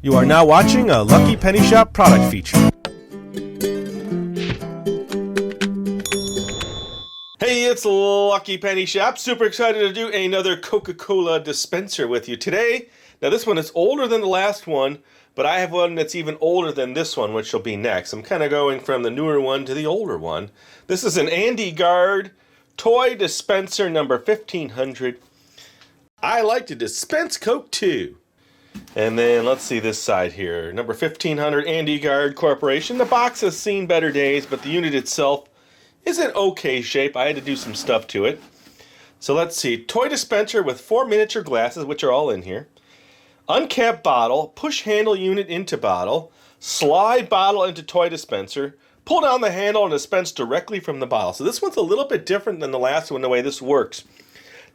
You are now watching a Lucky Penny Shop product feature. Hey, it's Lucky Penny Shop. Super excited to do another Coca Cola dispenser with you today. Now this one is older than the last one, but I have one that's even older than this one, which will be next. I'm kind of going from the newer one to the older one. This is an Andy Gard toy dispenser number 1500. I like to dispense Coke too. And then let's see this side here. Number 1500 Andy Gard Corporation. The box has seen better days, but the unit itself is in okay shape. I had to do some stuff to it. So let's see. Toy dispenser with 4 miniature glasses, which are all in here. Uncapped bottle. Push handle unit into bottle. Slide bottle into toy dispenser. Pull down the handle and dispense directly from the bottle. So this one's a little bit different than the last one, the way this works.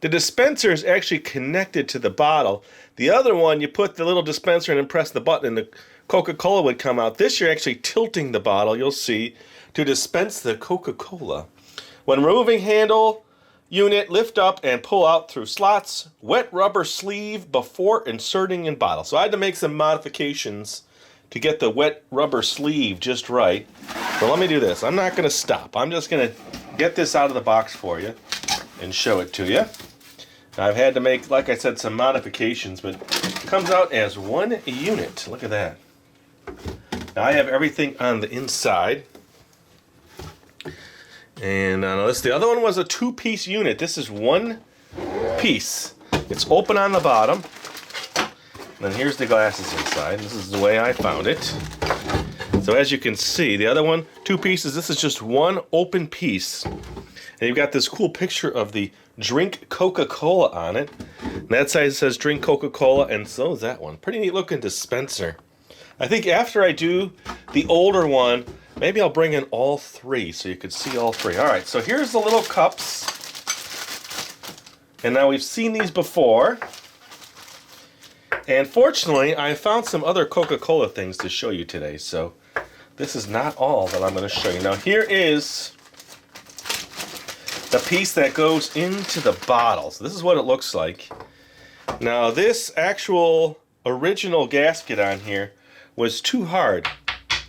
The dispenser is actually connected to the bottle. The other one, you put the little dispenser in and press the button and the Coca Cola would come out. This, you're actually tilting the bottle, you'll see, to dispense the Coca Cola. When removing handle, unit, lift up and pull out through slots. Wet rubber sleeve before inserting in bottle. So I had to make some modifications to get the wet rubber sleeve just right. So let me do this. I'm not going to stop. I'm just going to get this out of the box for you and show it to you. Now, I've had to make, like I said, some modifications, but it comes out as one unit. Look at that. Now I have everything on the inside. And the other one was a 2-piece unit. This is one piece. It's open on the bottom. And then here's the glasses inside. This is the way I found it. So as you can see, the other one, 2 pieces. This is just one open piece. And you've got this cool picture of the drink Coca Cola on it. And that side says drink Coca Cola, and so is that one. Pretty neat looking dispenser. I think after I do the older one, maybe I'll bring in all 3 so you could see all 3. All right, so here's the little cups. And now we've seen these before. And fortunately, I found some other Coca Cola things to show you today. So this is not all that I'm going to show you. Now here is the piece that goes into the bottle. So this is what it looks like. Now this actual original gasket on here was too hard.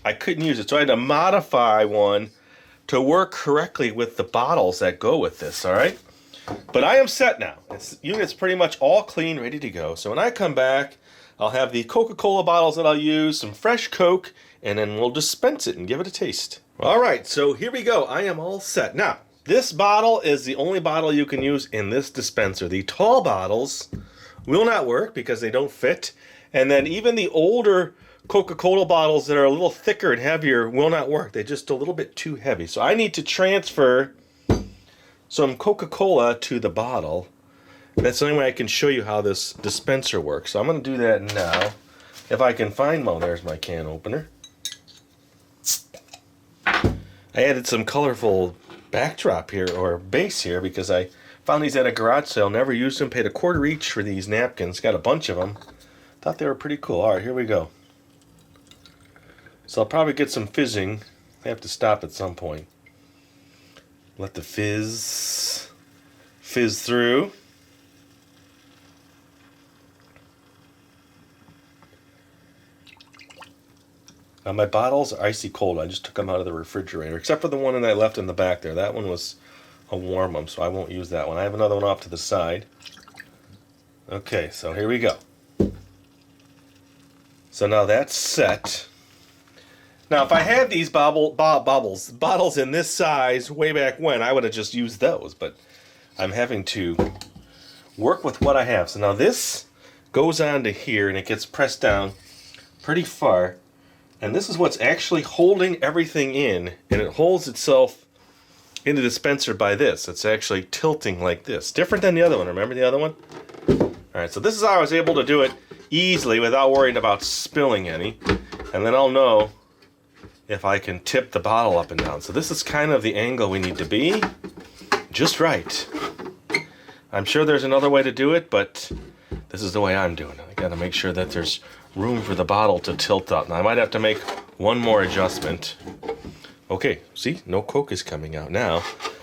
I couldn't use it, so I had to modify one to work correctly with the bottles that go with this, all right? But I am set now. This unit's pretty much all clean, ready to go. So when I come back, I'll have the Coca-Cola bottles that I'll use, some fresh Coke, and then we'll dispense it and give it a taste. All right, so here we go. I am all set. Now, this bottle is the only bottle you can use in this dispenser. The tall bottles will not work because they don't fit. And then even the older Coca-Cola bottles that are a little thicker and heavier will not work. They're just a little bit too heavy. So I need to transfer some Coca-Cola to the bottle. That's the only way I can show you how this dispenser works. So I'm going to do that now. If I can find, well, there's my can opener. I added some colorful backdrop here, or base here, because I found these at a garage sale, never used them, paid $1 each for these napkins, got a bunch of them, thought they were pretty cool. Alright, here we go. So I'll probably get some fizzing. I have to stop at some point. Let the fizz through. Now my bottles are icy cold. I just took them out of the refrigerator, except for the one that I left in the back there. That one was a warm one, so I won't use that one. I have another one off to the side. Okay, so here we go. So now that's set. Now if I had these bottles in this size way back when, I would have just used those, but I'm having to work with what I have. So now this goes onto here and it gets pressed down pretty far. And this is what's actually holding everything in, and it holds itself in the dispenser by this. It's actually tilting like this. Different than the other one. Remember the other one? Alright, so this is how I was able to do it easily without worrying about spilling any. And then I'll know if I can tip the bottle up and down. So this is kind of the angle we need to be. Just right. I'm sure there's another way to do it, but this is the way I'm doing it. I gotta make sure that there's room for the bottle to tilt up. Now I might have to make one more adjustment. Okay, see, no Coke is coming out. Now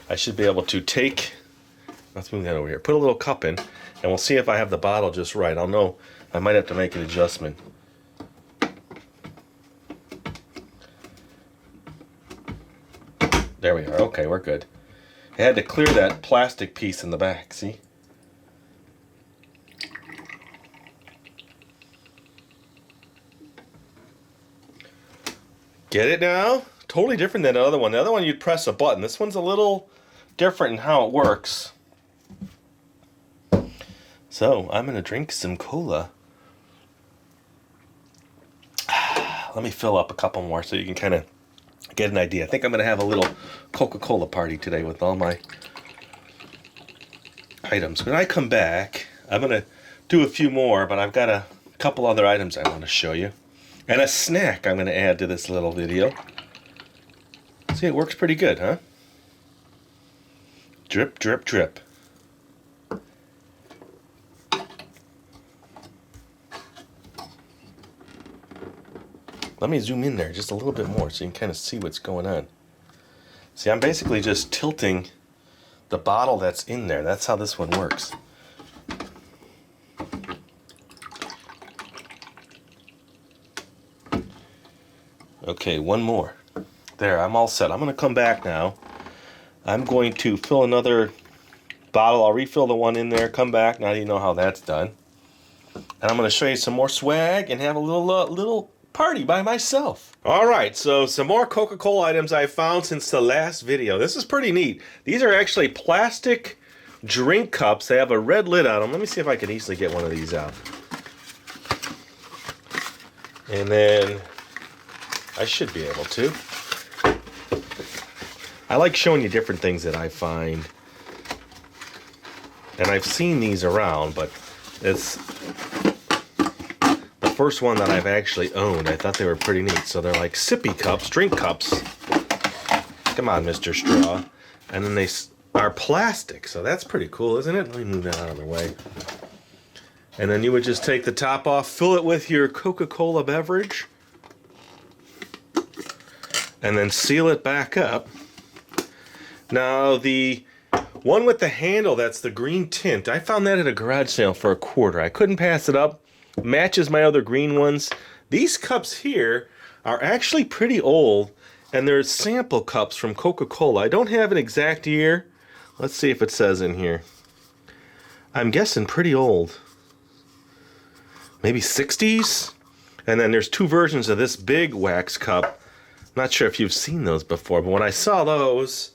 I should be able to take, let's move that over here, put a little cup in, and we'll see if I have the bottle just right. I'll know I might have to make an adjustment. There we are. Okay, we're good. I had to clear that plastic piece in the back, see? Get it now? Totally different than the other one. The other one you'd press a button. This one's a little different in how it works. So, I'm going to drink some cola. Let me fill up a couple more so you can kind of get an idea. I think I'm going to have a little Coca Cola party today with all my items. When I come back, I'm going to do a few more, but I've got a couple other items I want to show you. And a snack I'm going to add to this little video. See, it works pretty good, huh? Drip, drip, drip. Let me zoom in there just a little bit more so you can kind of see what's going on. See, I'm basically just tilting the bottle that's in there. That's how this one works. Okay, one more. There, I'm all set. I'm going to come back now. I'm going to fill another bottle. I'll refill the one in there, come back. Now you know how that's done. And I'm going to show you some more swag and have a little party by myself. All right, so some more Coca-Cola items I found since the last video. This is pretty neat. These are actually plastic drink cups. They have a red lid on them. Let me see if I can easily get one of these out. And then I should be able to. I like showing you different things that I find. And I've seen these around, but it's the first one that I've actually owned. I thought they were pretty neat. So they're like sippy cups, drink cups. Come on, Mr. Straw. And then they are plastic. So that's pretty cool, isn't it? Let me move that out of the way. And then you would just take the top off, fill it with your Coca-Cola beverage, and then seal it back up. Now, the one with the handle, that's the green tint, I found that at a garage sale for $1. I couldn't pass it up. Matches my other green ones. These cups here are actually pretty old, and they're sample cups from Coca Cola. I don't have an exact year. Let's see if it says in here. I'm guessing pretty old. Maybe 60s? And then there's two versions of this big wax cup. Not sure if you've seen those before, but when I saw those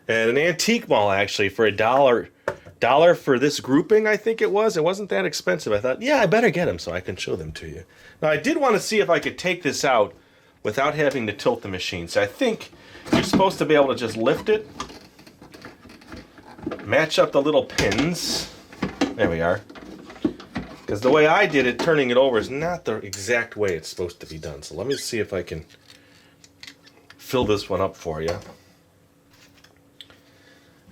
at an antique mall, actually, for $1 for this grouping, I think it wasn't that expensive. I thought, yeah, I better get them so I can show them to you. Now, I did want to see if I could take this out without having to tilt the machine. So I think you're supposed to be able to just lift it, match up the little pins. There we are. Because the way I did it, turning it over, is not the exact way it's supposed to be done. So let me see if I can fill this one up for you.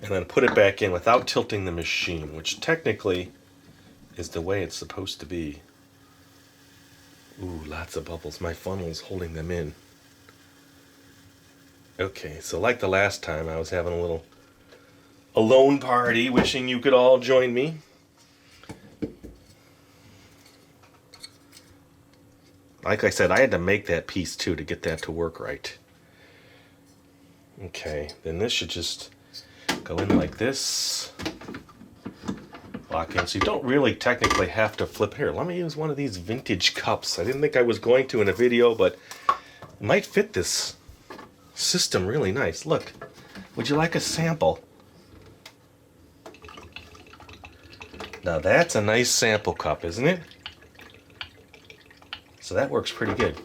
And then put it back in without tilting the machine, which technically is the way it's supposed to be. Ooh, lots of bubbles. My funnel's holding them in. Okay, so like the last time, I was having a little alone party, wishing you could all join me. Like I said, I had to make that piece too to get that to work right. Okay, then this should just go in like this. Lock in. So you don't really technically have to flip. Here, let me use one of these vintage cups. I didn't think I was going to in a video, but it might fit this system really nice. Look, would you like a sample? Now that's a nice sample cup, isn't it? So that works pretty good.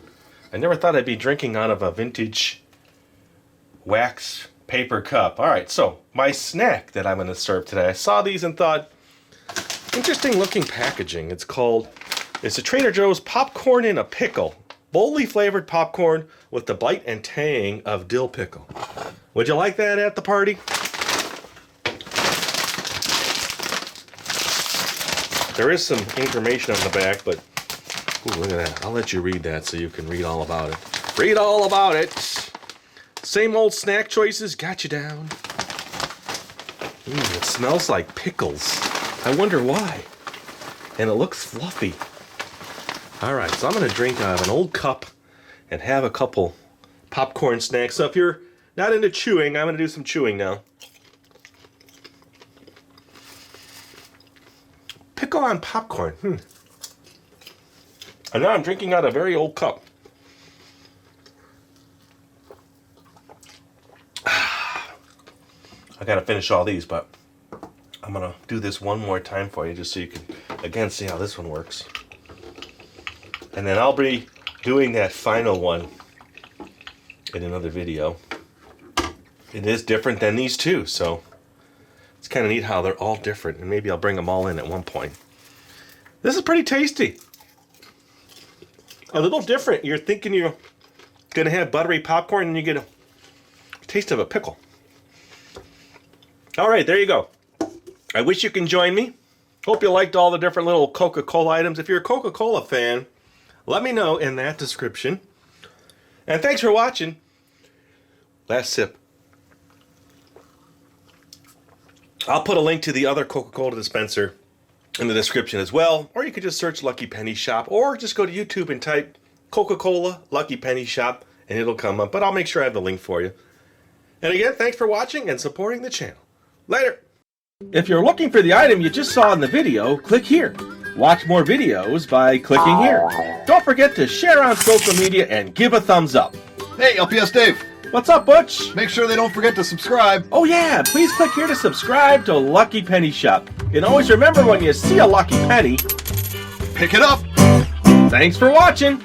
I never thought I'd be drinking out of a vintage wax paper cup. All right, so my snack that I'm going to serve today. I saw these and thought, interesting looking packaging. It's a Trader Joe's popcorn in a pickle. Boldly flavored popcorn with the bite and tang of dill pickle. Would you like that at the party? There is some information on the back, but ooh, look at that. I'll let you read that so you can read all about it. Read all about it. Same old snack choices got you down. It smells like pickles. I wonder why. And it looks fluffy. All right, so I'm going to drink out of an old cup and have a couple popcorn snacks. So if you're Not into chewing. I'm going to do some chewing now. Pickle on popcorn. And now I'm drinking out a very old cup. I gotta finish all these, but I'm gonna do this one more time for you just so you can, again, see how this one works. And then I'll be doing that final one in another video. It is different than these two, so it's kind of neat how they're all different, and maybe I'll bring them all in at one point. This is pretty tasty. A little different. You're thinking you're gonna have buttery popcorn and you get a taste of a pickle. All right, there you go. I wish you can join me. Hope you liked all the different little Coca Cola items. If you're a Coca Cola fan, let me know in that description. And thanks for watching. Last sip. I'll put a link to the other Coca Cola dispenser in the description as well. Or you could just search Lucky Penny Shop. Or just go to YouTube and type Coca Cola Lucky Penny Shop and it'll come up. But I'll make sure I have the link for you. And again, thanks for watching and supporting the channel. Later! If you're looking for the item you just saw in the video, click here. Watch more videos by clicking here. Don't forget to share on social media and give a thumbs up. Hey, LPS-Dave. What's up, Butch? Make sure they don't forget to subscribe. Oh yeah, please click here to subscribe to Lucky Penny Shop. And always remember, when you see a lucky penny, Pick it up. thanks for watching.